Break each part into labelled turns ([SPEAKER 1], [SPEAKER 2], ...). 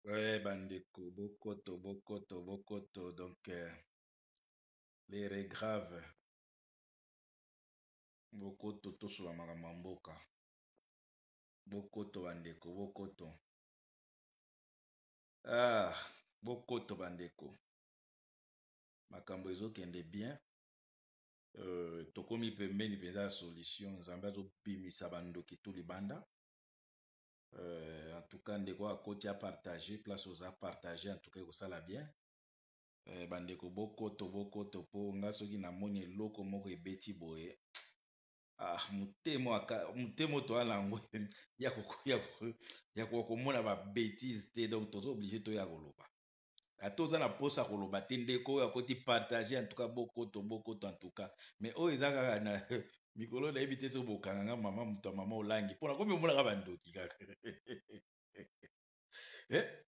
[SPEAKER 1] Ouais, bandeko, bokoto. Donc, l'ère est grave. Bokoto, tosula makambo ya mboka. Bokoto, bandeko, bokoto. Ah, bokoto, bandeko. Makambo ezokende bien. Tokomi pembeni penza ya solution. Nzambe azobimisa bandoki tu libanda. En tout cas, ndeko akoti a partager. Place oza partager. En tout cas, ekosala bien. Bandeko bokoto po nga soki namoni eloko moko ebeti boye. Ah, mutemo to ala ngo ya komona ba bêtise te, donc tozo obligé to ya koloba. Atoza na posa koloba te ndeko ya koti partager en tout cas bokoto en tout cas. Mais o ezaka na mikolo na ebite so bokanga mama muto mama olangi. Pona komi omona ka bandoki kaka.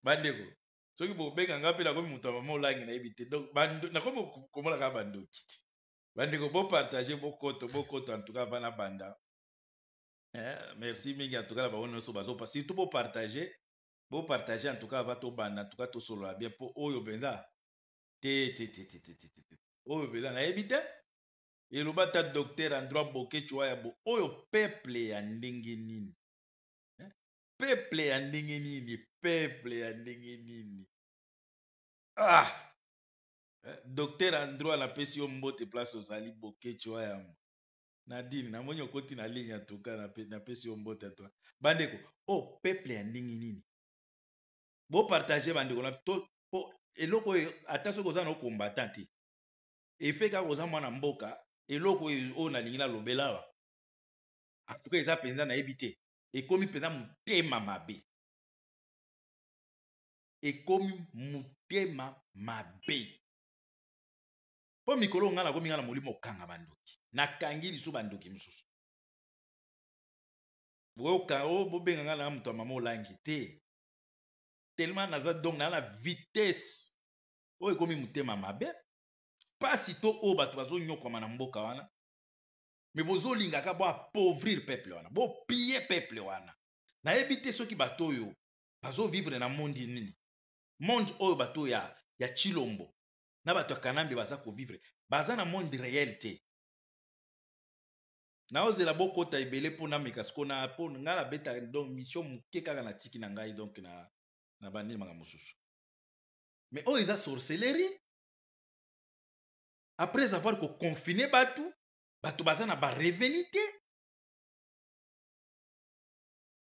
[SPEAKER 1] Bandeko. Soki bobenga nga pe na komi muto mama olangi na ebite. Donc na komi komona ka bandoki. Bandeko bo partager bokoto en tout cas bana banda. Merci mingi en tout cas ba wono so bazo pas surtout bo partager en tout cas va to banda en tout cas to solo bien po oyo benza te oyo benza na ebite eloba ta docteur en droit boke chwa ya bo oyo peuple ya ndenge nini peuple ya ndenge nini ah docteur en droit na pesi yo mbote place ozali boke chwa ya Nadine, na mwenye okoti na ligne en tout cas na pesi yo mbote à toi. Bandeko, oh peuple ya ndenge nini. Bo partager bandeko na to po eloko ata soko za no combattant te. E fait ka koza mwana mboka, eloko o na lingi na lobelawa. En tout cas eza penza na ebité. E komi penza mutema mabe. E komi mutema mabe. Po mikolo ngana komi ngana molimo kanga bandoki. Na kangi lisu bandoki msusu. Bobenga nga na muto mama olangi te tellement naza donc na vitesse oyo ekomi mutema mabe pasi to oyo bato bazonyokama na mboka wana me bozolingaka bo appauvrir peuple wana bopie peuple wana nayebi te soki bato oyo bazovivre na monde nini monde oyo bato ya chilombo na bato ya kanambi baza kovivre baza na monde réel te naozela bokota ebele mpona meka siko na po ngai nabeta donc mission moke kaka na tiki na ngai donc na bandini maka mosusu mais oyo eza sorcellerie après avoir koconfine bato baza na bareveni te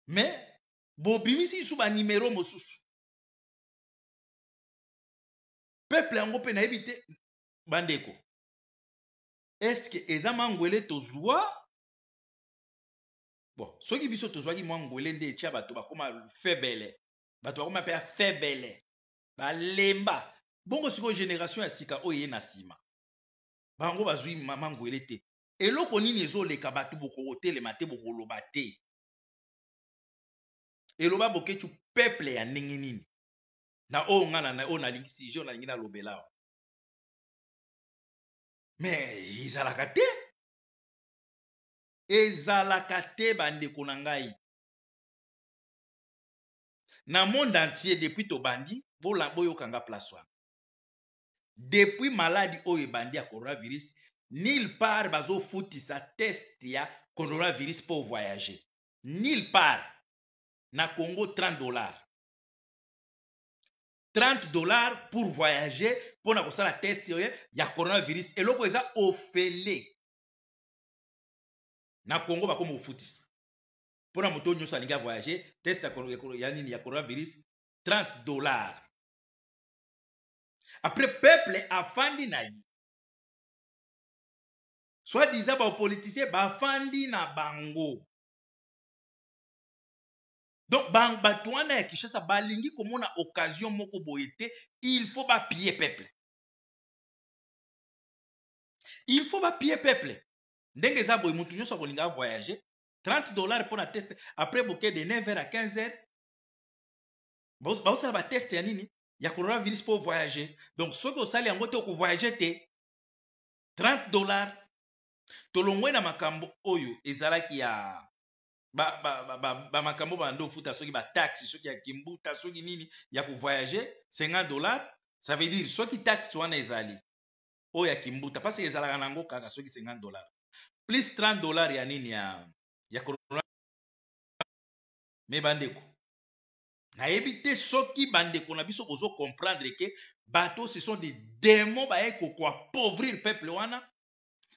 [SPEAKER 1] mais bobimisi lisu banimero mosusu peuple yango mpe nayebi te bandeko eske eza mangwele tozwa bon soki biso tozwaki mwa ngwele nde etya bato bakoma febele bato bakoma mpe ya febele balemba bongo sikoyo génération ya sika oyo ye na nsima bango bazwi mangwele te eloko nini ezoleka bato bokotelema te bokoloba te eloba boketu peuple ya ndenge nini na oyo ngana oyo nalingi sije oyo nalingi nalobela mais ezalaka te bandeko na ngai na monde entier depuis tobandi boyokanga place wana depuis maladi oyo ebandi ya coronavirus nulle part bazofutisa test ya coronavirus mpo voyager nulle part na Congo $30 $30 pour voyager mpona kosala test ya coronavirus eloko eza ofele na Congo bakoma kofutisa mpona moto nyonso alingi voyager test ya nini ya coronavirus $30 après peuple afandi na ye soit disant bapoliticien bafandi na bango donc bato wana ya Kinshasa balingi komona occasion moko boye te il faut bapiller peuple ndenge eza boye motu nyonso akolinga voyager $30 mpona test après boke de 9h à 15h baosala batest ya nini ya coronavirus mpo voyager donc soki osali yango te okovoyager te $30 tolongwe na makambo oyo ezalaki makambo bando futa soki ba taxe soki ya kimbuta soki nini ya ko voyager $50, ça veut dire soki taxe wana ezali o ya kimbuta parce que ezalaka nango kaka soki $50 plus $30 ya nini ya corona. Me bandeko nayebi te soki bandeko na biso bozo comprendre que bato ce sont des démons ba eko ko appauvrir peuple wana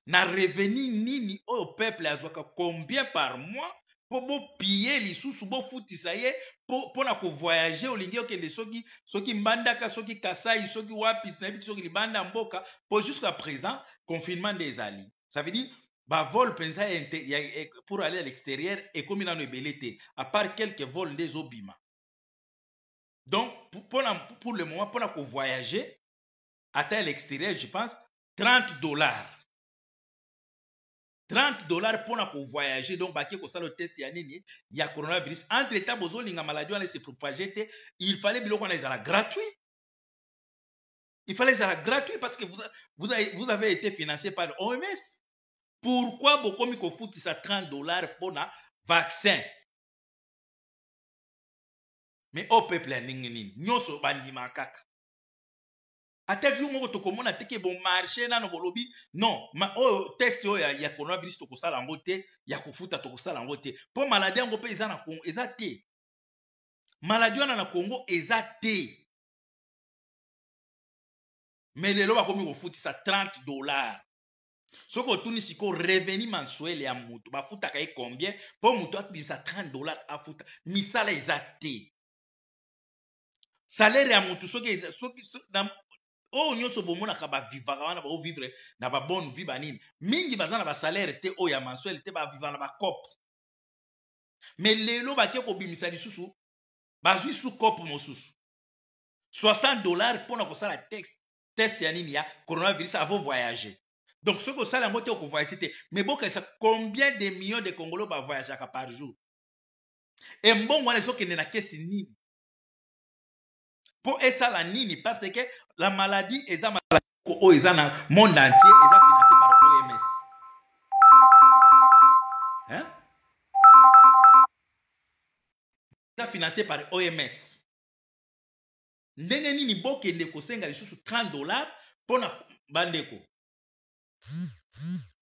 [SPEAKER 1] na revenu nini oyo peuple azwaka combien par mois po bo piller lisusu bo futisa ye po na ko voyager olingi okende soki mbandaka soki Kasai soki wapi na soki libanda mboka po jusqu'à présent confinement des ali. Ça veut dire ba vol pensa pour aller à l'extérieur et comme il en ebelete à part quelques vols des obima. Donc pour le moment pour na ko voyager à l'extérieur je pense $30. $30 pour na voyager donc baké ko sala test ya nini ya coronavirus entre temps bozo linga maladie wana se propager il fallait biloko na ezala gratuit. Il fallait ezala gratuit parce que vous avez été financé par l'OMS. Pourquoi bokomi ko futisa $30 pour na vaccin? Mais au peuple ya nini nyoso bandima kaka. Ata jour moko tokomona teke bon marché nano bolobi non test yo ya coronavirus tokosala yango te ya kofuta tokosala yango te po maladie yango pe eza na Congo eza te maladie wana na Congo eza te mais lelo bakomi kofutisa $30 soko otuni siko revenu mensuel ya mutu bafutaka ye combien po mutu akibimisa $30 afuta misala eza te salaire ya mutu soki o nyonso bomonaka bavivaka wana baovivre na babonne vie banini mingi baza na basalaire te oyo ya mensuel te baviva na bacope mais lelo batie kobimisa lisusu bazwi su cope mosusu $60 mpona kosala test ya nini ya coronavirus avant voyager. Donc soki osala yango te okovoyage te mais bokanisa combien de millions de congolais bavoyageaka par jour e mbongo wana ezokende na kesi nini po esala nini parce que la maladie eza maladie oyo eza na monde entier eza financé par OMS. Hein? Eza financé par OMS. Ndenge nini bokende kosenga lisusu $30 pona bandeko.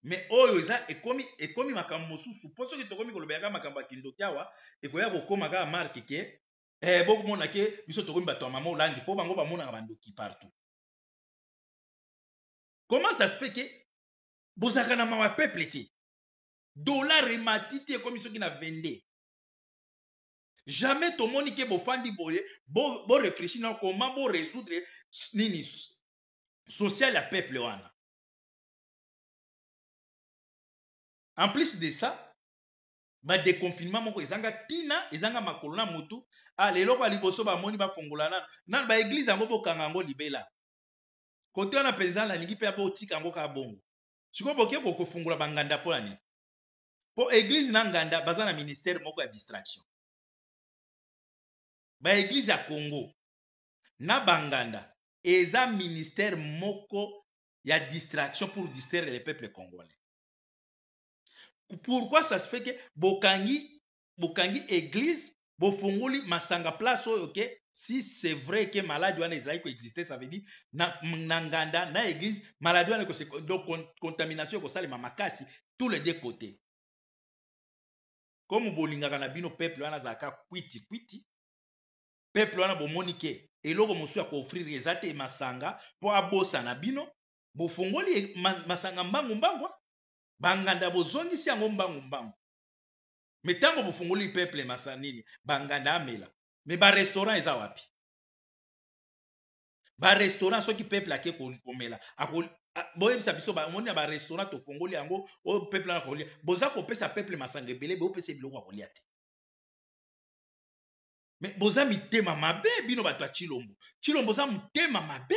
[SPEAKER 1] Mais oyo eza ekomi makambo mosusu po soki tokomi kolobeka makambo ya kindoki awa ekoya kokoma kaka marke ke bokomona ke biso tokomi bato ya mama olandi po bango bamonaka bandoki partout. Comment ça se fait que bozaka na mawa peuple te dollar emati te ekomi soki na 22 jamais tomoni ke bofandi boye bo réfléchir na comment bo résoudre nini social ya peuple wana. En plus de ça, ba déconfinement moko ezanga tina ezanga makolo na mutu lelo kwa liboso ba moni ba fongolana na ba église yango bokanga yango libela kote wana penza na lingi pe bo tika yango ka bongo siko boke ko kofungola banganda po ani po église na nganda baza na ministère moko ya distraction ba église ya Congo na banganda eza ministère moko ya distraction pour distraire les peuples congolais. Pourquoi ça se fait que bokangi église bofunguli masanga place oyo ke si c'est vrai que maladie wana ezali ko exister ça veut dire na nganda na église maladie wana ko donc contamination ko salema makasi tous les deux côtés comme bolingaka na bino peuple wana zaka kwiti peuple wana bomoni ke eloko mosu ya ko offrir ezate masanga po abosa na bino bofungoli masanga mbangu banganda bozongisi yango mbangu mais tango bofungoli peuple masanini banganda amela mais ba restaurant eza wapi ba restaurant soki peuple ake komela boyebisa biso bamoni na ba restaurant tofungoli yango oyo peuple na kolia boza kopesa peuple masanga ebele bopesa biloko ya kolia te mais boza mitema mabe bino bato ya Chilombo za mitema mabe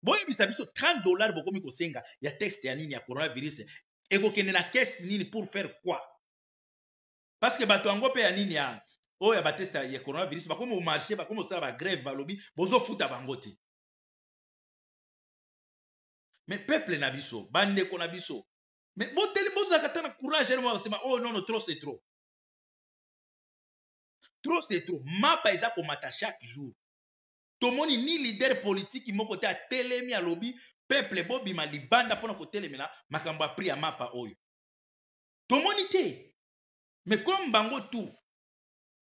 [SPEAKER 1] boyebisa biso $30 bokomi kosenga ya test ya nini ya coronavirus ekokende na caisse nini pour faire quoi parce que bato yango pe ya nini ya oyo ya batest ya coronavirus bakomi au marché bakomi osala ba grève balobi bozofuta bango te mais peuple na biso bandeko na biso Mais bon, tellement courage, oh non, non, trop c'est trop. Trop c'est trop. Mapa eza komata chaque jour. Tomoni ni leader politique moko te atelemi à lobby peuple bobima libanda pona kotelemela makambo a pris à mapa oyo. Tomoni te. Mais comme bango tout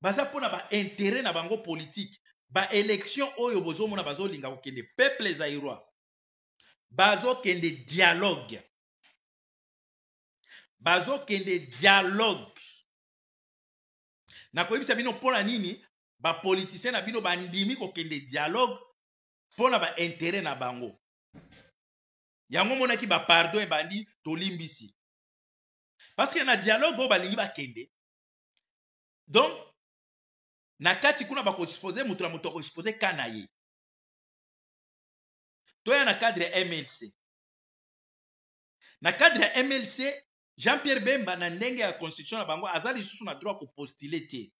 [SPEAKER 1] baza pona ba intérêt na bango politique, ba élection oyo bozomona bazolinga kokende peuple zaïrois. Bazokende dialogue. Bazokende dialogue. Na koyebisa bino pona nini ba politicien na bino bandimi kokende dialogue pona ba intérêt na bango. Yango monaki ba pardon e bandi tolimbisi. Parce que na dialogue o balingi bakende. Donc na kati kuna bako exposer mutu na mutu ko exposer kana ye. Toya na cadre MLC. Na cadre MLC Jean-Pierre Bemba na ndenge ya constitution na bango azali susu na droit ko postuler te.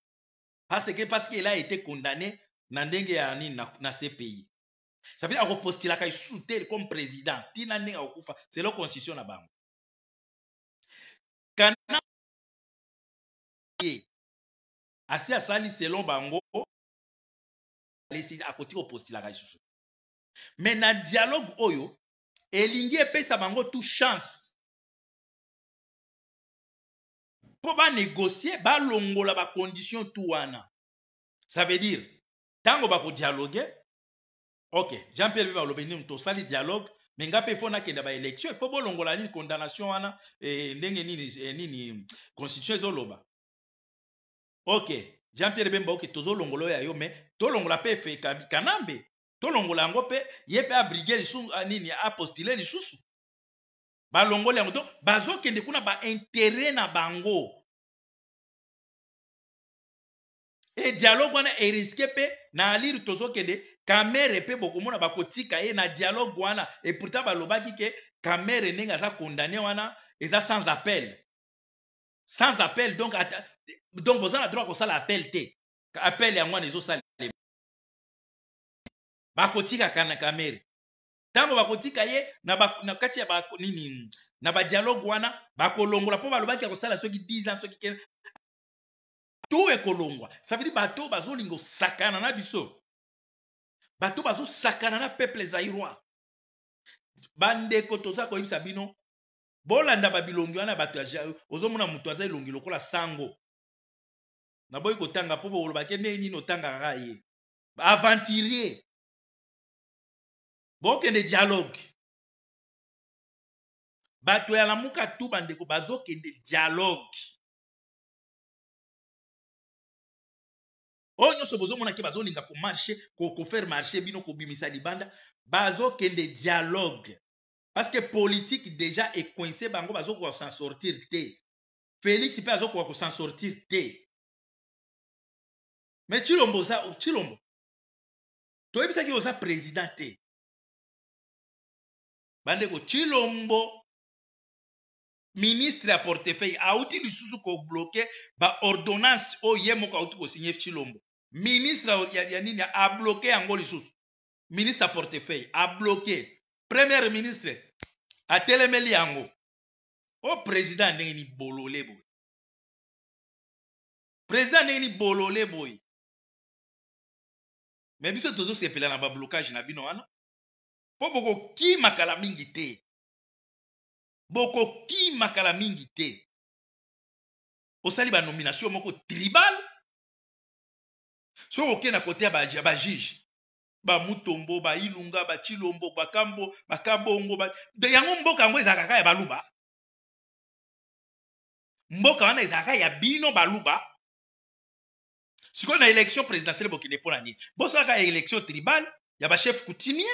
[SPEAKER 1] Parce qu'il a été condamné na ndenge ya nini na CPI. Ça veut dire qu'on postule ka susu comme président. Tina ndenge akufa c'est la constitution na bango. Kana asi asali selon bango a koti ko postula ka susu. Mais na dialogue oyo elingi epesa bango tout chance. Pour ba négocier ba longola ba condition tout wana. Ça veut dire tango ba ko dialoguer. OK, Jean-Pierre Bemba lobeni to sali dialogue mais ngape fona kenda ba élection, il faut bo longola ni condamnation wana ndenge nini constitution ezoloba. OK, Jean-Pierre Bemba OK tozo longolo ya yo mais to longola pe fe kanambe. To longola ngo pe yepe a briguer lisu nini a postuler lisusu. Ba longola yango donc bazo kende kuna ba intérêt na bango. Et dialogue wana e risqué pe na alire tozo kende Kamere pe bokomona bakotika ye na dialogue wana et pourtant balobaki ke Kamere nenga za condamné wana eza sans appel. Sans appel donc vous avez le droit ko sala appel te. Appel ya ngwana ezo sala. Bakotika kana Kamere. Tango bakotika ye na kati ya ba nini na ba dialogue wana bakolongola po balobaki ko sala soki 10 ans soki 15 tout ekolongwa. Ça veut dire bato bazolingo sakana na biso. Bato bazo sakana na peuple zaïrois. Bandeko toza ko yibisa bino. Bolanda babilongi wana bato ya ozomona mutu aza ilongi lokola sango. Na boyi kotanga po boloba ke nini notanga raye. Aventurier. Bokende dialogue. Bato ya lamuka tu bandeko bazokende dialogue. Oyo nyonso bozomona ke bazolinga ko marcher ko faire marcher bino ko bimisa libanda bazokende dialogue. Parce que politique déjà est coincé bango bazo ko s'en sortir te. Félix pe azo ko s'en sortir te. Mais Chilombo toyebisa ki oza président te. Bandeko Chilombo ministre à portefeuille a outil lisusu ko bloquer ba ordonnance o yemo ko outil ko signer Chilombo. Ministre ya nini a bloqué yango lisusu. Ministre à portefeuille a bloqué. Premier ministre a telemeli yango. O président ndenge ni bolole boy. Président ndenge ni bolole boy. Mais biso tozo sepela na ba blocage na bino wana. Po boko ki makala mingi te. Boko ki makala mingi te. Osali ba nomination moko tribal. So okena kote ya ba juge. Ba Mutombo, ba Ilunga, ba Chilombo, ba Kambo, ba Kabongo, ba de yango mboka yango ezaka ya baluba. Mboka wana ezaka ya bino baluba. Siko na élection présidentielle bokine pona nini. Bosaka élection tribale ya ba chef coutumier.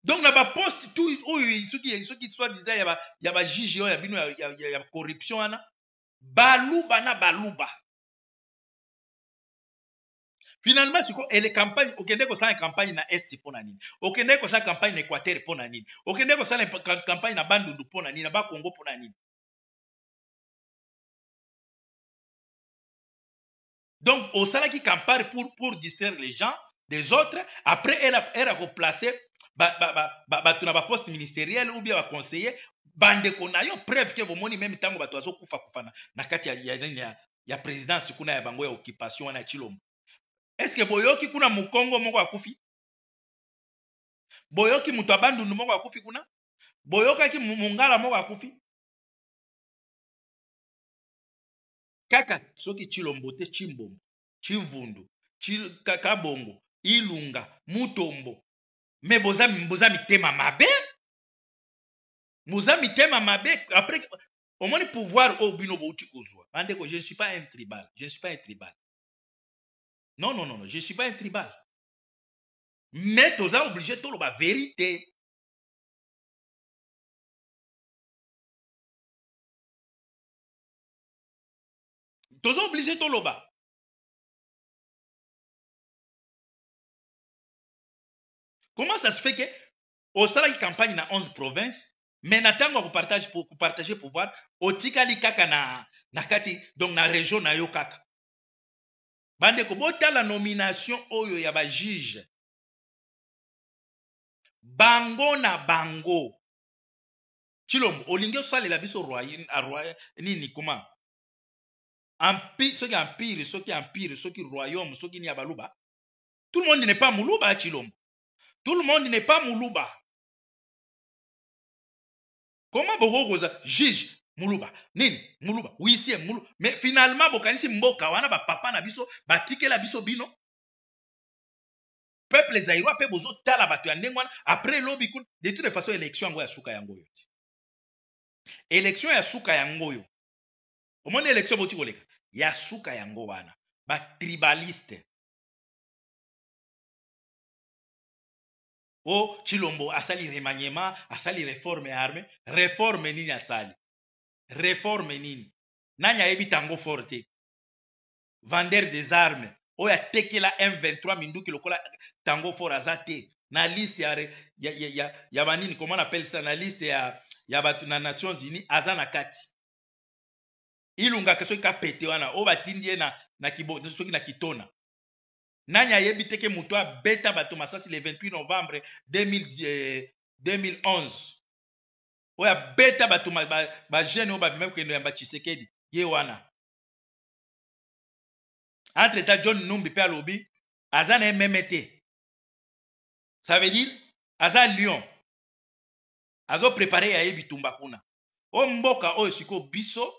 [SPEAKER 1] Donc na ba poste tout oyo soki soit disant ya ba juge ya bino ya corruption wana baluba na baluba. Finalement, si les campagnes, okende ko sa campagne na Est pona nini. Okende ko sa campagne na Équateur pona nini. Okende ko sa campagne na Bandundu pona nini, na ba Congo pona nini. Donc, au sala qui campagne pour distraire les gens des autres, après elle a replacé
[SPEAKER 2] bato na baposte ministériel ou bien baconseiller bandeko na yo preuve ke bomoni meme ntango bato bazokufa na kati ya présidence kuna ya bango ya occupation wana ya Chilombo. Eske boyoki kuna mukongo moko akufi? Boyoki mutu abandundu moko akufi kuna? Boyokaki mungala moko akufi? Kaka soki Chilombo te Chimbombo, Chimvundu, Kabongo, Ilunga, Mutombo. Me boza mitema mabe? Boza mitema mabe après omoni pouvoir au bino bouti kozwa. Bandeko, je ne suis pas un tribal. Je ne suis pas un tribal. Non, non, non, non, je ne suis pas un tribal. Mais toza obligé de la vérité. Toza obligé de l'oba. Comment ça se fait que au sala une campagne dans 11 provinces, mais natango ko partager pouvoir, otikali kaka na kati donc na région na yo kaka. Bandeko bota la nomination oyo ya ba juge. Bango na bango. Chilombo olingi osalela biso roi nini comment? Empire, soki royaume, soki ni abaluba. Tout le monde n'est pas Moulouba, Chilombo. Tout le monde n'est pas Moulouba. Comment vous juge Moulouba? Nini? Moulouba. Oui, c'est Moulouba. Mais finalement, bokanisi mboka wana ba papa na biso, ba tike la biso bino. Peuple zaïrois pe bozo tala batu ya ndengwana après lobi kun de toute façon élection yango ya suka yango yo. Élection ya suka yango yo. Omoni élection boti koleka. Ya suka yango wana. Ba tribaliste. O Chilombo asali remaniement, asali réforme armée, réforme nini asali? Réforme nini? Nanya ebi tango forte. Vendeur des armes. O ya tekela M23 minduki lokola tango for azate. Na liste ya banini, comment on appelle ça? Na liste ya batu na Nations Unies azana kati. Ilunga kesoki ka pete wana o batindie na kibo soki na kitona. Nanya yebi teke muto beta bato masasi le 28 novembre 2011. Oya beta bato ba jeune o ba même que ya Tshisekedi ye wana. Entre temps John Numbi pe alobi azana MMT. Ça veut dire aza Lyon. Azo préparer ya yebi tumba kuna. O mboka oyo siko biso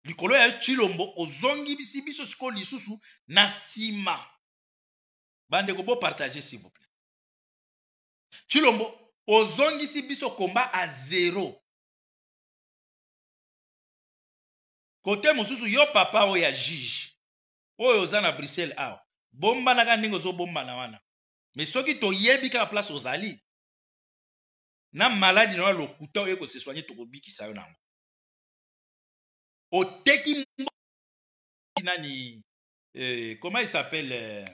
[SPEAKER 2] likolo ya Chilombo ozongi biso siko lisusu na sima. Bandeko bo partager s'il vous plaît. Chilombo ozongi biso combat à 0. Côté mosusu yo papa oyo ya juge. Oyo oza na Bruxelles awa. Bomba na ka ndenge zo bomba na wana. Mais soki to yebi ka place ozali. Na maladi na lokuta oyo ko se soigner to kobikisa yo nango. Oteki nani comment il s'appelle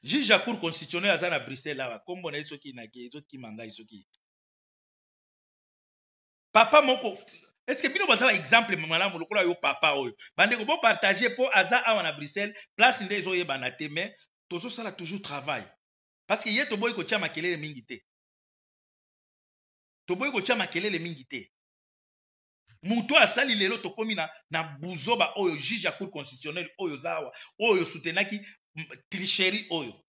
[SPEAKER 2] juge à cour constitutionnelle à Zana Bruxelles là comme on a soki na ke soki manga soki papa moko est-ce que bino bazala exemple malamu lokola yo papa oyo bande ko bo partager pour aza awa na Bruxelles place ndezo yebana te mais tozo sala toujours travail parce que yeto boy ko tia makelele mingi te to boy ko tia makelele mingi te muto asali lelo tokomi na buzoba oyo juge à cour constitutionnelle oyo zawa oyo soutenaki tricherie oyo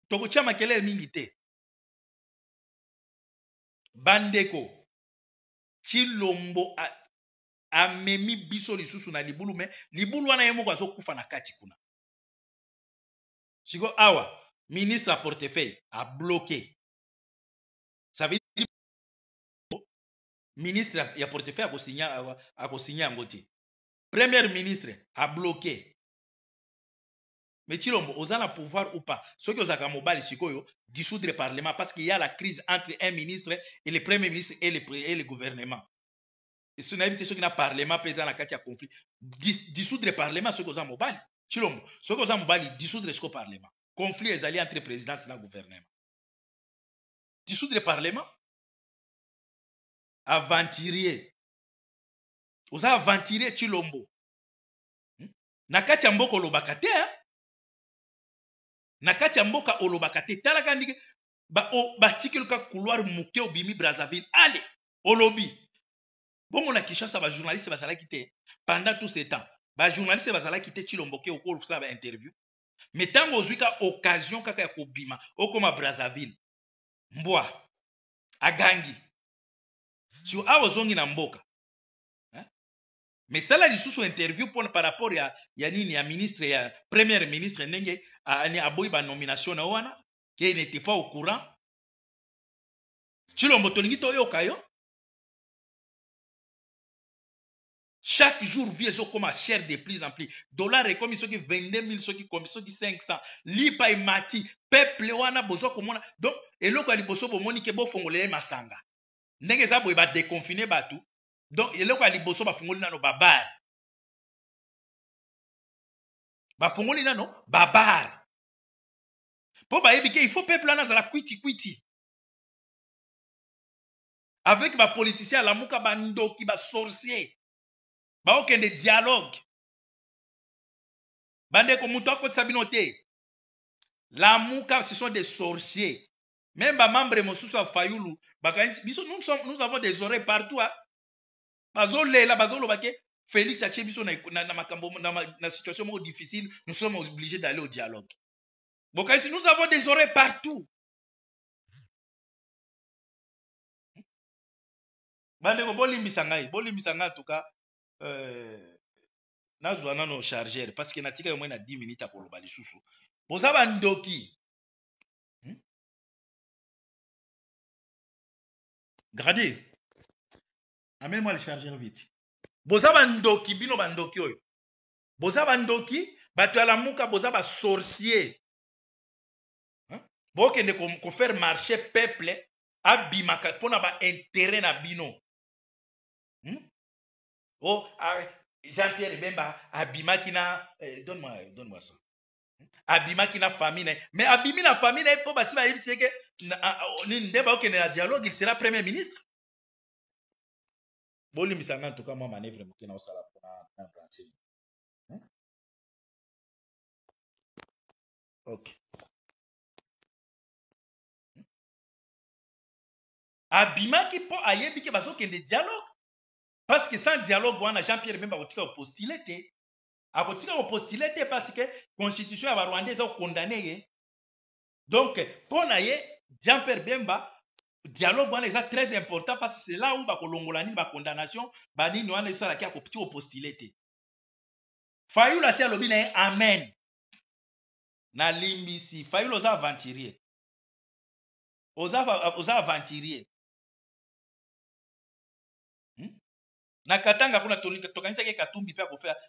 [SPEAKER 2] toko tia makelele mingi te bandeko Chilombo amemi biso lisusu na libulu me libulu wana ye moko azokufa na kati kuna siko awa ministre à portefeuille a bloqué. Ça veut dire ministre ya portefeuille akosigna yango te. Premier ministre a bloqué. Mais Chilombo oza na pouvoir ou pas? Soki ozaka mobali sikoyo dissoudre le parlement parce qu'il y a la crise entre un ministre et le premier ministre et le gouvernement. Et si on a évité ce qui na parlement peut dans la carte ya conflit dissoudre le parlement soki oza mobali. Chilombo soki oza mobali dissoudre ce parlement. Conflit ezali entre présidence na gouvernement. Dissoudre le parlement aventurier. Oza aventurier Chilombo. Na kati ya mboko lobaka te. na kati ya mboka olobaka te talaka ndike batikeluka couloir moke obimi Brazzaville ale olobi bongo na Kinshasa bajournaliste bazalaki te pendant tout ce temps bajournaliste bazalaki te Tshilombo ke okosala ba interview mais ntango ozwika occasion kaka ya kobima okoma Brazzaville mbwa agangi si awa ozongi na mboka mais sala lisusu interview par rapport ya nini ya ministre ya premier ministre ndenge aboyi ba nomination na wana qui n'était pas au courant Tshilombo tolingi toyoka yo chaque jour vie ezokoma cher de plus en plus dollar ekomi soki 22 000 soki komi soki 500 lipa emati peuple wana bozwa komona donc eloko ya liboso bomoni ke bofongolele masanga ndenge eza boye badeconfine bato donc eloko ya liboso bafungoli nano babar bafungoli nano babar mpo bayebi ke il faut peuple wana azala kwiti avec bapoliticien alamuka bandoki basorcier baokende dialogue bandeko mutu akotisa bino te lamuka ce sont des sorciers même bamembre mosusu ya fayulu biso nous avons des oreilles partout bazolela bazoloba ke Félix atie biso na makambo na situation moko difficile nous sommes obligés d'aller au dialogue bokanisi nous avons des oreilles partout bandeko bolimbisa ngai en tout cas nazwa nano chargeur parce que natika yo mwe na 10 minutes akoloba lisusu boza bandoki Gradi amène-moi le chargeur vite boza bandoki bino bandoki oyo boza bandoki bato ya lamuka boza ba sorcier bokende ko faire marcher peuple abimaka pona ba intérêt na bino Jean-Pierre Bemba abimaki na donne-moi ça abimaki na famille mais abimi na famille po basi ba yebisi ke nde ba okende na dialogue il sera premier ministre bolimbisa nga en tout cas moi manœuvre moke na osala na branché ok abimaki po ayebi ke bazokende dialogue parce que sans dialogue wana Jean-Pierre Bemba akotika postulé te parce que constitution ya Rwanda eza condamné ye donc pour na ye Jean-Pierre Bemba dialogue wana eza très important parce que c'est là où bakolongola nini ba condamnation banini wana esalaki akopiti postulé te Fayulu asi alobi na ye amen na limbisi Fayulu oza aventurier oza aventurier na Katanga kuna tokanisa ke Katumbi pe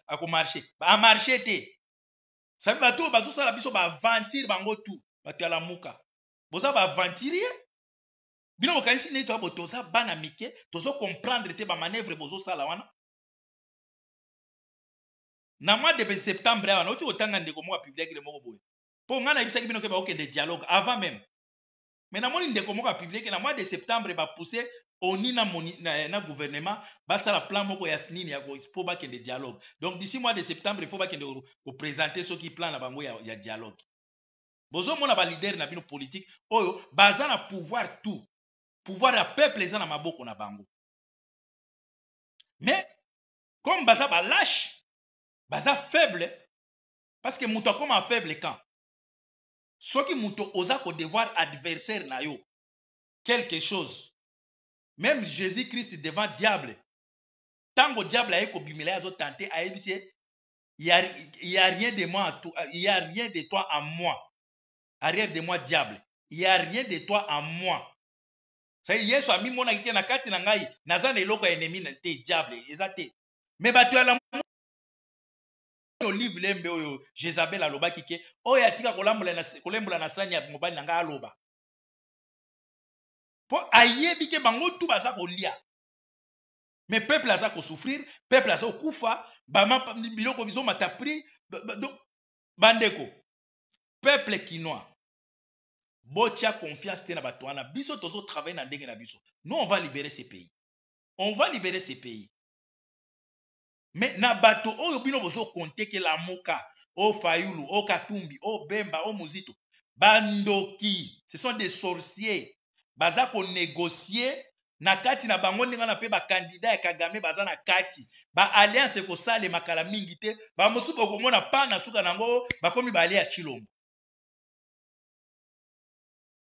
[SPEAKER 2] akomarché amarché te sabi bato bazosala biso baaventure bango tu bato ya lamuka boza baaventurier bino bokanisi neti toya toza bana mike tozocomprendre te bamanevre bozosala wana na mois de septembre awa nauti kotanga ndeko moko apubliakile moko boye mpo ngai nayebisaki bino ke baokende dialogue avant même mais namoni ndeko moko apubliake na mois de septembre bapousse oni na gouvernement basala plan moko ya nini ya po bakende dialogue donc d'ici mois de septembre il faut bakende koprésenter soki plan na bango ya dialogue bozomona balider na bino politique oyo baza na pouvoir tout pouvoir ya peuple eza na maboko na bango mais comme baza balâche baza faible parce que muto akoma faible quand soki muto oza ko devoir adversaire na yo quelque chose même Jésus-Christ devant diable tango diable aye ko bimela azo tenter ayebisi il y a rien de moi il y a rien de toi en moi arrière de moi diable il y a rien de toi en moi ça Yesu ami mona kike na kati na ngai naza na eloko ennemi na te diable eza te mais bato ala olive lembe oyo Jezabel alobaki ke oyo atika kolembola na sani ya mobali na ngai aloba po ayebi ke bango tu baza kolia mais peuple aza kosouffrir peuple aza kokufa biloko bizomata pri bandeko peuple kinois botia confiance te na bato wana biso tozotravaille na ndenge na biso nous on va libérer ce pays mais na bato oyo bino bozokonte ke lamuka au Fayulu, au Katumbi, au Bemba, au Muzito. Bandoki, ce sont des sorciers. Baza ko négocier na kati na bango ndinga na pe ba candidat ya Kagame baza na kati. Ba alliance ko sale makala mingi te. Ba mosusu ko mona pa na suka nango bakomi ba alia Chilombo.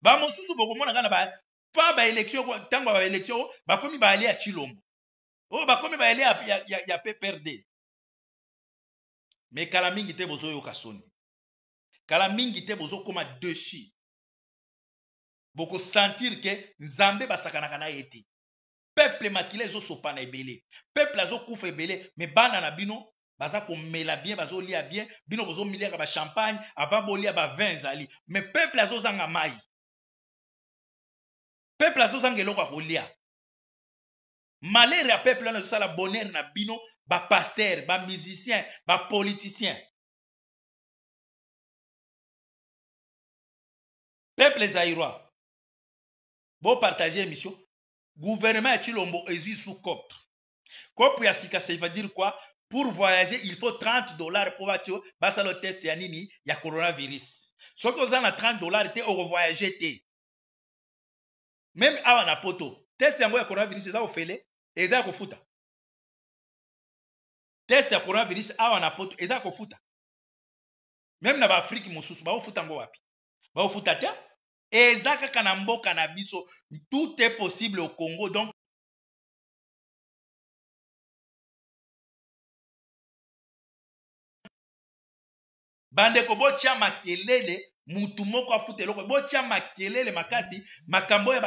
[SPEAKER 2] Ba mosusu ko mona kana ba pa ba élection tango ba élection bakomi ba alia Chilombo. Oh bakomi ba alia ya PPRD. Mais kala mingi te bozo yo kasoni. Kala mingi te bozo koma deshi. Boko sentir que Nzambe basakanaka na ete. Peuple makile zo sopana ebele. Peuple azo kufa ebele. Mais bana na bino baza ko mela bien, bazo lia bien. Bino bozo milia ka ba champagne avant bolia ba vin zali. Mais peuple azo zanga mai. Peuple azo zanga eloko ko lia. Malheur ya peuple na sala bonheur na bino ba pasteur, ba musicien, ba politicien. Peuple zaïrois. Bon partager émission. Gouvernement ya Chilombo ezi sous COP. COP ya sika, ça veut dire quoi? Pour voyager, il faut $30 pour voiture. Basa le test ya nini ya coronavirus. Ce que vous avez $30 te au voyager te. Même awa na poto. Test ya coronavirus c'est ça au fele. Eza ko futa. Test ya coronavirus awa na poto eza ko futa. Même na ba Afrique mosusu ba futa ngo wapi? Ba futa te. Eza kaka na mboka na biso. Tout est possible au Congo. Donc bandeko botia makelele mutu moko afuta eloko botia makelele makasi makambo ya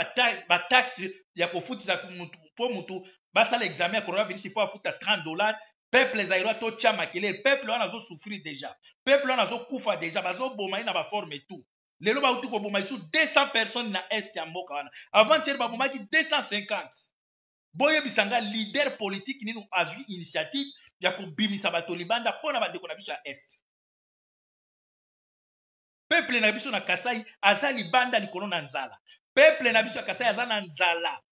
[SPEAKER 2] ba taxe ya kofutisa mutu po mutu basala examen ya coronavirus il faut afuta $30. Peuple zaïrois totia makelele peuple wana zo souffrir déjà peuple wana zo kufa déjà bazo boma ina ba forme et tout lelo ba uti ko boma isu 200 personnes na est ya mboka wana avant hier ba boma ki 250 boye bisanga leader politique ninu azui initiative ya kobimisa bato libanda pona bandeko na biso ya est. Peuple na biso na Kasai aza libanda likolo na nzala. Peuple na biso ya Kasai aza na nzala.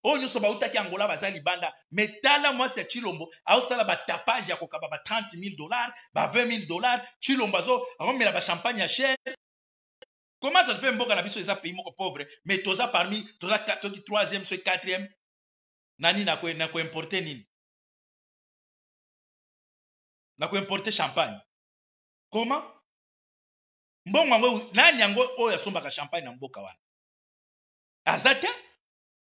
[SPEAKER 2] Oyo nyonso bautaki Angola baza libanda. Metala mwasi ya Chilombo aosala ba tapage ya kokaba ba $30,000, ba $20,000. Chilombo azo amela ba champagne ya cher. Comment ça se fait mboka na biso eza pays moko pauvre mais toza parmi toza toki 3e soit 4e nani na ko importer nini? Na ko importer champagne. Comment? Mbongo yango nani yango oyo asombaka champagne na mboka wana azate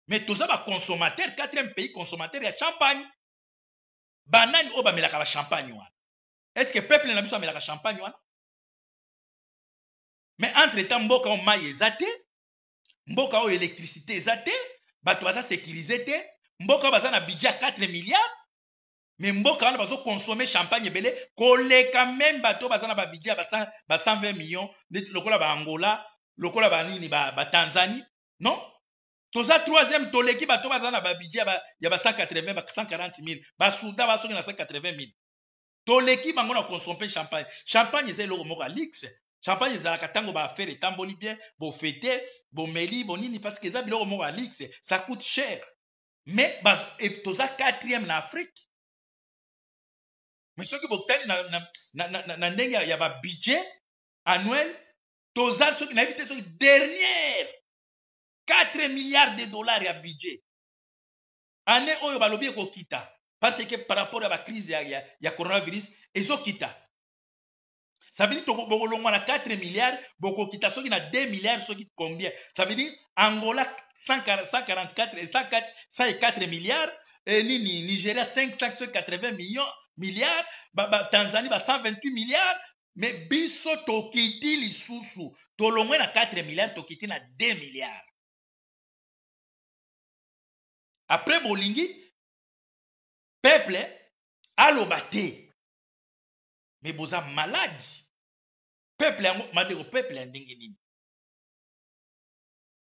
[SPEAKER 2] mais toza ba consommateur 4e pays consommateur ya champagne banani oyo bamelaka ba champagne wana est-ce que peuple na biso amelaka champagne wana mais entre temps mboka oyo mai ezate mboka oyo électricité ezate bato baza sécurisé te mboka oyo baza na budget ya 4 milliards mais mboka wana bazo consommer champagne ebele koleka même bato baza na ba budget ba 120 millions lokola ba Angola lokola ba nini ba Tanzanie non toza 3e toleki bato baza na ba budget ya ba 180 ba 140,000 ba Soudan ba soki na 180,000 toleki bango na consommer champagne eza eloko moko luxe champagne ezalaka ntango ba affaire etamboli bien bo fete bo meli bo nini parce que eza biloko moko luxe ça coûte cher mais toza 4e na Afrique. Mais ce que vous avez il y a un budget annuel, total ce qui n'a évité ce dernière 4 milliards de dollars à budget. Année où il va lobby au kita parce que par rapport à la crise il y a coronavirus et so kita. Ça veut dire que on a 4 milliards, beaucoup kita ce qui a 2 milliards ce qui combien? Ça veut dire Angola 144 et 104 milliards et Nigeria 580 milliards, Tanzanie 128 milliards, mais biso tokiti lisusu tolongwe na 4 milliards tokiti na 2 milliards. Après bolingi peuple alobate mais boza malade peuple yango madeko peuple ya ndenge nini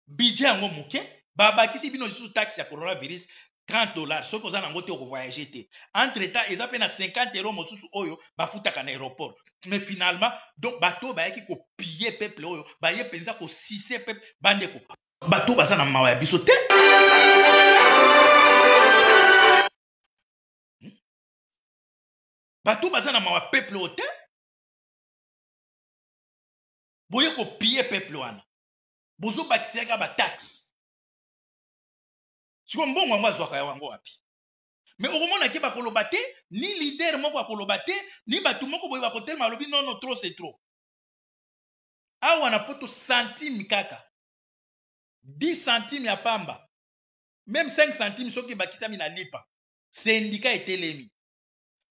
[SPEAKER 2] budget yango moke babakisi bino lisusu taxe ya coronavirus $30 ce qu'on a nango te ko voyager te entre temps ils appellent na 50 € mosusu oyo bafutaka na aéroport mais finalement donc bato bayaki ko piller peuple oyo baye penza ko sise peuple bandeko bato baza na mawa ya biso te bato baza na mawa peuple oyo te boye kopie peuple wana bozobakisaka bataxe siko mbongo yango azwaka yango wapi mais okomonaki bakoloba te ni leader moko akoloba te ni bato moko boye bakotelema alobi non trop c'est trop awa na poto centime kaka 10 centimes ya pamba même 5 centimes soki bakisami na lipa syndicat etelemi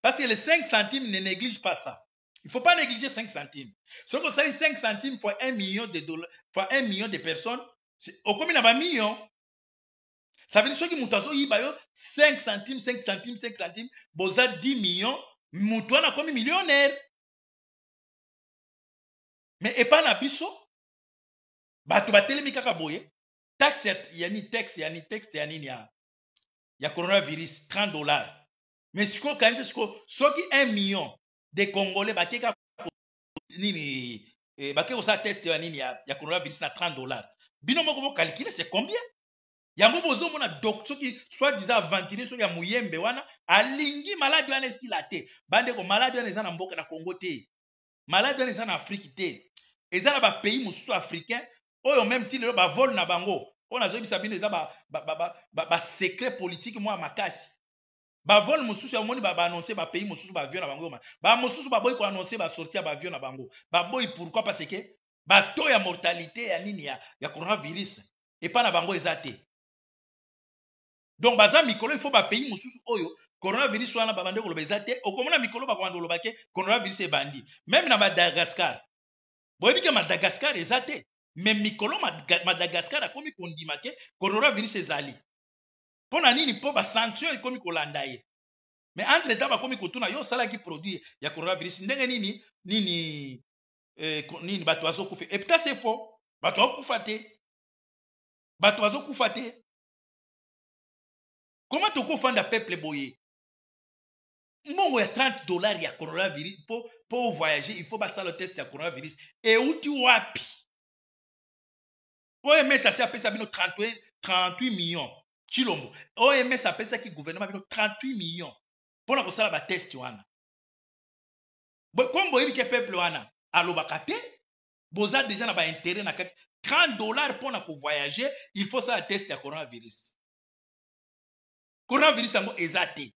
[SPEAKER 2] parce que les 5 centimes ne néglige pas ça. Il ne faut pas négliger 5 centimes. Si vous savez 5 centimes fois 1 million de dollars, fois 1 million de personnes, au combien il y a million. Ça veut dire que Moutazo y a 5 centimes, 5 centimes, 5 centimes, boza 10 millions, Moutouana a comme millionnaire. Mais et pas na biso, batu batelemi kaka boye, taxe yani texte yani texte yani ya coronavirus 30 dollars. Mais si vous avez soki 1 million de Congolais bakeka nini bakeko sa test ya nini ya coronavirus na 30 dollars. Bino moko mo calculer c'est combien? Yango bozo mona doc soki soit disant aventurier soki ya muyembe wana alingi maladi wana esila te. Bande ko maladi wana eza na mboka na Congo te. Maladi wana eza na Afrique te. Eza na ba pays mosusu africain oyo même tile ba vol na bango. On a zobisa bino eza ba secret politique moi makasi. Ba vol mosusu ya moni ba annoncer ba pays mosusu ba avion na bango ba mosusu ba boy ko annoncer ba sortir ba avion na bango ba boy pourquoi parce que ba taux ya mortalité ya nini ya coronavirus et pas na bango ezate donc baza mikolo il faut ba pays mosusu oyo coronavirus wana ba bande ko loba ezate okomona mikolo ba kwando loba ke coronavirus e bandi même na Madagascar boy bike Madagascar ezate mais mikolo Madagascar akomi kondima ke coronavirus ezali pona nini po ba sanction ikomi kolanda ye mais entre temps bakomi kotuna yo sala ki produit ya coronavirus ndenge nini nini bato azokufa et peut-être c'est faux bato akufa te comment tokofanda peuple boye mbongo ya 30 dollars ya coronavirus pour voyager il faut basala le test ya coronavirus et uti wapi OMS apesa bino 38 millions Chilombo OMS apesa ki gouvernement bino 38 millions pour na kosala ba test wana comme boyebi ke peuple wana alobaka te boza déjà na ba intérêt na 30 dollars pour na ko voyager il faut ça test ya coronavirus yango ezate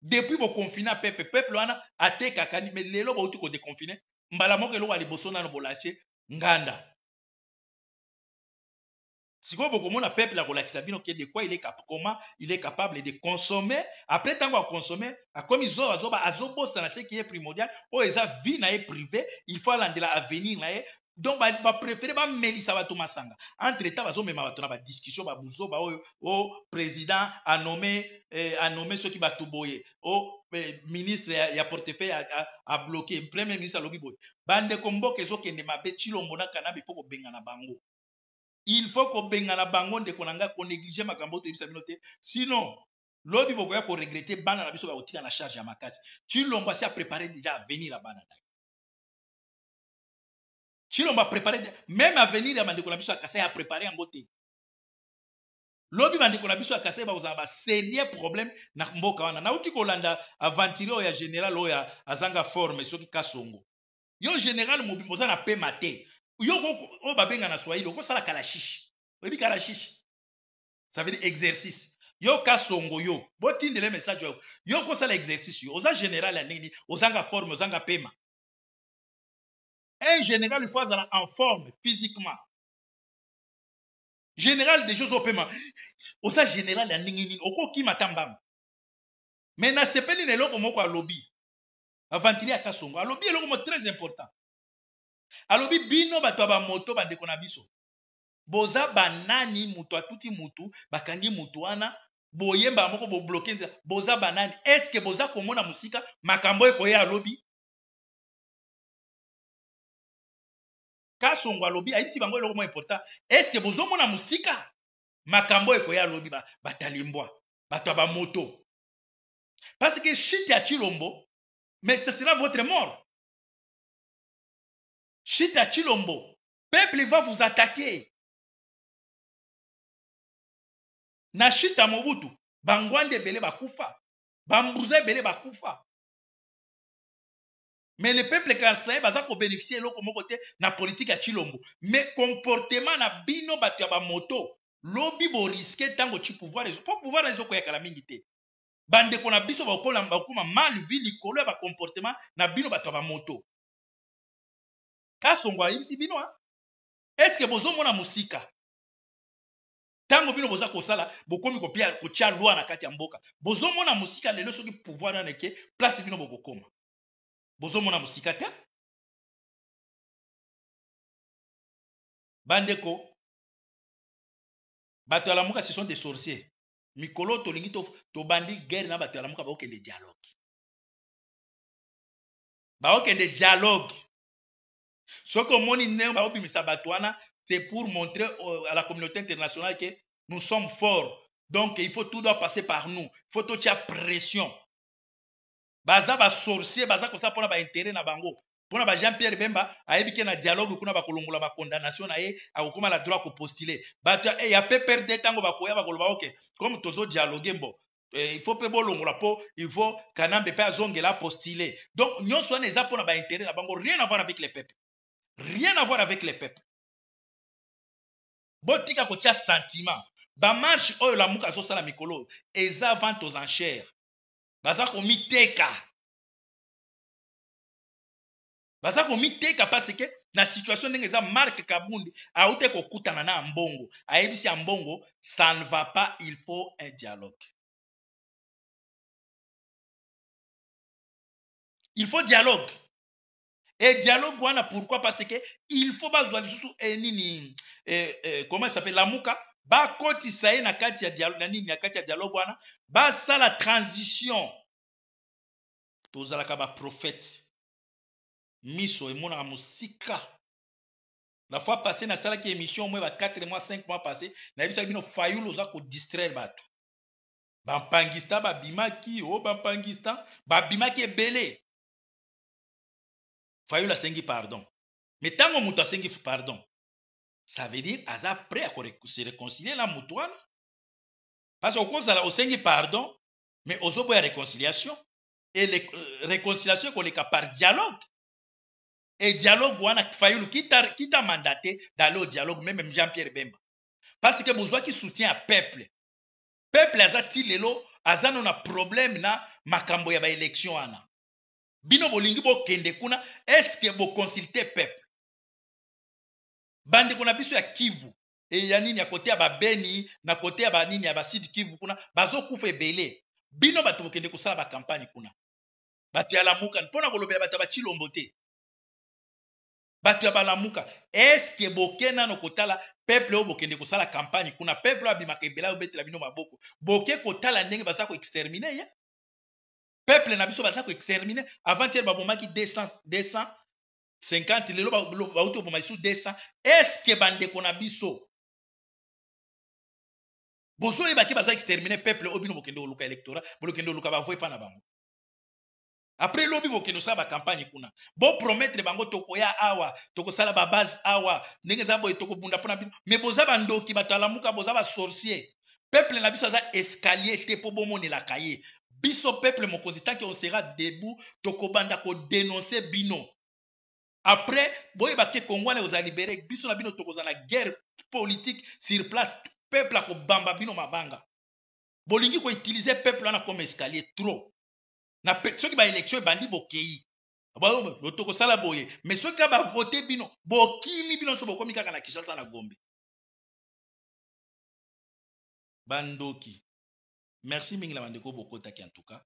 [SPEAKER 2] depuis bo confiner peuple wana atekaka ni mais lelo ba uti ko déconfiner mbala moko eloko liboso na bo lâcher nganda sikoyo bokomona peuple akolakisa bino ke de quoi comment il est capable de consommer après tango à consommer comme azobosa na ce qui est primordial o eza vie na ye privé il faut alandela avenir na ye donc ba préférer ba melisa bato masanga entre temps bazomema bato na ba discussion ba buzoba oyo o président a nommé ceux qui bato boye o ministre ya portefeuille a bloqué premier ministre alobi boye bande komboka ezokende mabe Chilombo na Kanabe faut kobenga na bango. Il faut qu'on benga na bango de konanga qu'on néglige makambo to ibisa bino te sinon lobi bokoya ko regretter bana na biso ba otika na charge ya makasi Chilombo a préparé déjà à venir la bana Chilombo a préparé même à venir ya bandeko na biso akasa a préparé en beauté lobi bandeko na biso akasa ba ozaba sérieux problème na mboka wana na uti kolanda aventurier ya général oya azanga forme soki Kasongo yo général mobimboza na pe maté yo ko babenga na Swahili ko sala kalashish oyebi kalashish ça veut dire exercice yo Kasongo yo botinde le message yo ko sala exercice yo oza général ya nini ozanga forme ozanga pema un général il faut être en forme physiquement général des choses au paiement oza général ya nini oko ki matambam mais na sepeli na eloko moko alobi aventurier ya Kasongo alobi eloko mo très important alobi bino bato ba moto bandeko na biso boza banani mutu atuti mutu bakangi mutu wana boyemba moko bo bloquer boza banani est-ce que boza komona musika makambo ekoya alobi Kasongo alobi ayibisi bango eloko mo important est-ce que bozomona musika makambo ekoya alobi batalimbwa bato ba moto parce que chute ya Chilombo mais ce sera votre mort. Chute à Chilombo, peuple va vous attaquer. Na chute à Mobutu, bangwande bele bakufa, bambouze bele bakufa. Mais le peuple kasai baza ko bénéficier eloko moko te na politique ya Chilombo. Mais comportement na bino bato ya ba moto lobi bo risquer tango chi pouvoir ezo po pouvoir ezo ko yakala mingi te. Bande ko na biso bakoma mal vi likolo ya ba comportement na bino bato ya ba moto. Kasongo ayibisi bino est-ce que bozo mona musika? Tango bino boza kosala bokomi kopia kotia loi na kati ya mboka. Bozo mona musika lelo soki pouvoir na neke place bino bokokoma. Bozo mona musika te? Bandeko bato ya lamuka ce sont des sorciers. Mikolo tolingi to bandi guerre na bato ya lamuka baokende dialogue. Baokende dialogue. Soki omoni ndenge baobimisa bato wana, c'est pour montrer à la communauté internationale que nous sommes forts. Donc il faut tout doit passer par nous. Il faut tout tia pression. Baza ba sorcier, baza kosa pona ba intérêt na bango. Pona ba Jean-Pierre Bemba ayebike na dialogue kuna ba kolongola ba condamnation na ye akokoma la droit ko postuler. Bato ya PPRD tango ba koya ba koloba OK. Comme tozo dialoguer mbo. Il faut pe bolongola po, il faut kanambe pe azongela postuler. Donc nyonso wana eza pona ba intérêt na bango, rien à voir avec les peuples. Rien à voir avec les peuples. Botika kotia sentiment. Ba marche oyo la muka zo sala mikolo eza vente aux enchères. Baza ko miteka. Baza ko miteka parce que na situation ndenge eza Marc Kabundi aute ko kutana na mbongo. Ayebisi mbongo, ça ne va pas, il faut un dialogue. Il faut dialogue. Et dialogue wana pourquoi? Parce que il faut bazwa lisusu nini comment ça s'appelle la muka ba koti saye na kati ya dialogue na nini na kati ya dialogue wana ba sala transition tozalaka ba prophète miso emona musika. La fois passée na sala ki émission moi ba 4 mois 5 mois passé na bisa bino fayulu za ko distraire bato ba pangista ba bimaki o ba pangista ba bimaki ebele. Fayulu asengi pardon. Mais tango muto asengi pardon, ça veut dire aza prêt à se réconcilier la mutuana. Parce qu'au contraire, au sengi pardon, mais aux autres, il y a réconciliation. Et réconciliation qu'on est par dialogue. Et dialogue, on a Fayulu qui t'a mandaté d'aller au dialogue, même Jean-Pierre Bemba. Parce que besoin qui soutient le peuple. Peuple azati lelo, azano na problème na makambo ya ba élection ana. Bino bolingi bo kende kuna, est-ce que bo consulter peuple? Bande kuna biso ya Kivu. Et ya nini ya kote ya ba Beni, na kote ya ba nini ya ba Sud Kivu kuna, bazo kufa ebele. Bino bato bokende kosala ba campagne kuna. Bato ya lamuka, mpona kolobela bato ba Chilombo te. Bato ya balamuka, est-ce que bokena no kotala peuple o bokende kosala campagne kuna, peuple abimaka ebela obetela bino maboko. Boke kotala ndenge baza ko exterminer ya. Peuple na biso baza ko exterminer avant hier babomaki 250 lelo ba uto boma isu 200. Est-ce que bande kona biso bozo ebaki baza exterminer peuple obino bokende oluka électorat, bokende oluka ba voix pa na bango. Après lobi bokende sa ba campagne kuna. Bo promettre bango tokoya awa, tokosala ba base awa, ndenge za boye tokobunda pona bino. Mais boza bandoki batalamuka boza ba sorcier. Peuple na biso za escalier te po bomone la kaye. Biso peuple mokonzi tant qu'on sera debout tokobanda ko dénoncer bino. Après boye baké Congolais aux a libéré biso na bino tokoza na guerre politique sur place. Peuple a ko bamba bino mabanga. Bolingi ko utiliser peuple wana comme escalier trop. Na ceux qui ba élection bandi bokei. Ba toko sala boye. Mais ceux qui ba voter bino bokimi bino so bokomi kaka na Kinshasa na Gombe. Bandoki. Merci mingi la bandeko bokota ki en tout cas.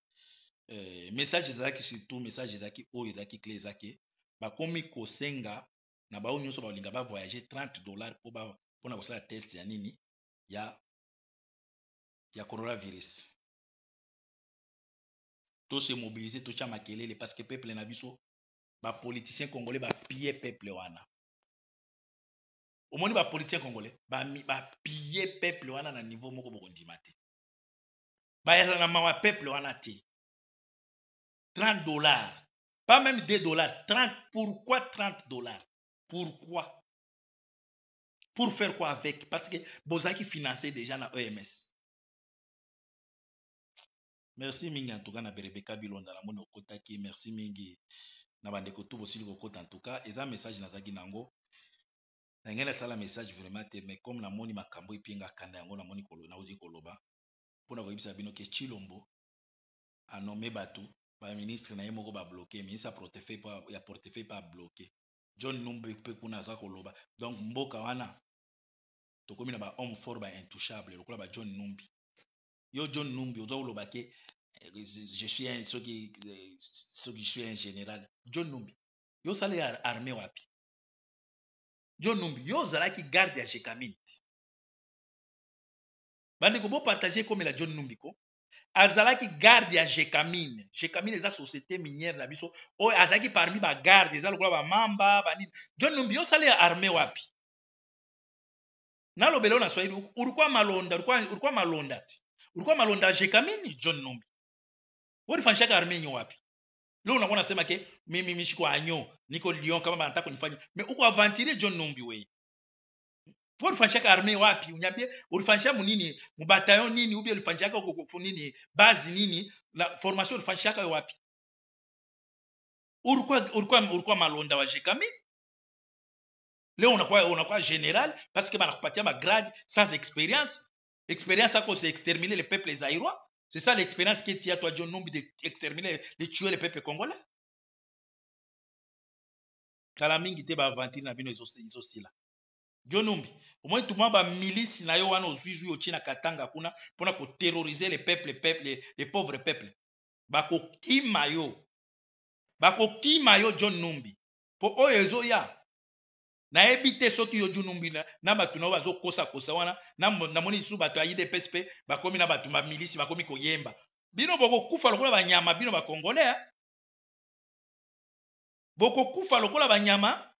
[SPEAKER 2] Message ezaki surtout message ezaki o ezaki clé ezaki ba komi kosenga na ba onyo so ba linga ba voyager $30 pour ba pona kosala test ya nini ya coronavirus. Tout se mobiliser tout chama kelele parce que peuple na biso ba politiciens congolais ba piller peuple wana. Omoni ba politiciens congolais ba piller peuple wana na niveau moko bokondima te. Ba yala na mawa peuple wana te. $30. Pas même $2. 30. Pourquoi $30? Pourquoi? Pour faire quoi avec? Parce que Bozaki financé déjà na EMS. Merci mingi en tout cas na Rebecca Bilonda la mono kotaki. Merci mingi na bandeko tu bosili kokota en tout cas eza message nazaki nango ndenge nasala message vraiment te mais comme namoni makambo epinga kanda yango namoni nauzi koloba mpona koyebisa bino ke Chilombo anome bato baministre na ye moko babloke ministre ya portefeuille pa abloke John Numbi mpe kuna aza koloba donc mboka wana tokomi na ba homme fort ba intouchable lokola ba John Numbi yo John Numbi oza koloba ke je suis un soki je suis un général John Numbi yo sala ya armée wapi John Numbi yo ozalaki garde ya Jekamine bandeko bo partager comme la John Numbi ko azalaki garde ya Jekamine eza société minière na biso oyo azalaki parmi ba garde eza lokola ba mamba banini John Numbi yo sala ya armée wapi nalobelo na Swahili ulikuwa malonda Jekamine John Numbi ulifanyishaka armée nyo wapi leo unakuwa nasema ke mimi mishiko anyo niko Lyon kama banataka kunifanya mais uko aventurer John Numbi wewe ulifanyishaka armée wapi unyambie ulifanyisha munini mbataillon nini ubi ulifanyishaka uko nini base nini la formation ulifanyishaka wapi ulikuwa malonda wa Jekamine leo unakuwa général parce que banakupatia ma grade sans expérience yako c'est exterminer les peuples zaïrois. C'est ça l'expérience que tu as, toi, John Numbi, d'exterminer, de tuer le peuple congolais. Kalamingi te ba aventure na bino izosila. John Numbi, au moins tout le monde ba milice na yo wana ozuizu yo china katanga kuna pona ko terroriser les pauvres peuples. Bakokima yo John Numbi. Po oyo ezoya na ebite soki yo John Numbi na batu na bazo kosa wana na moni su batu ayide PSP bakomi na batu ma milice bakomi koyemba bino boko kufa lokola banyama bino ba congolais boko kufa lokola banyama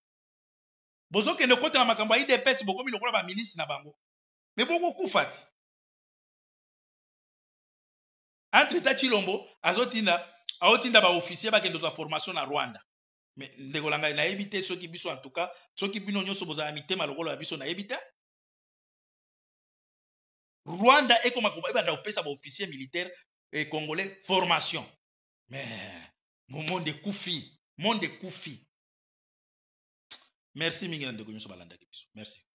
[SPEAKER 2] bozo kende kota na makambo ayide PSP bokomi lokola ba milice na bango mais boko kufa entre ta Chilombo azotinda ba officier bakendo za formation na Rwanda. Mais ndeko langa na ebite soki biso en tout cas soki bino nyoso bozala mitema lokolo ya biso na ebite Rwanda ekoma ko ebanda opesa ba officier militaire et congolais formation mais monde kufi merci mingi ndeko nyoso balanda biso merci.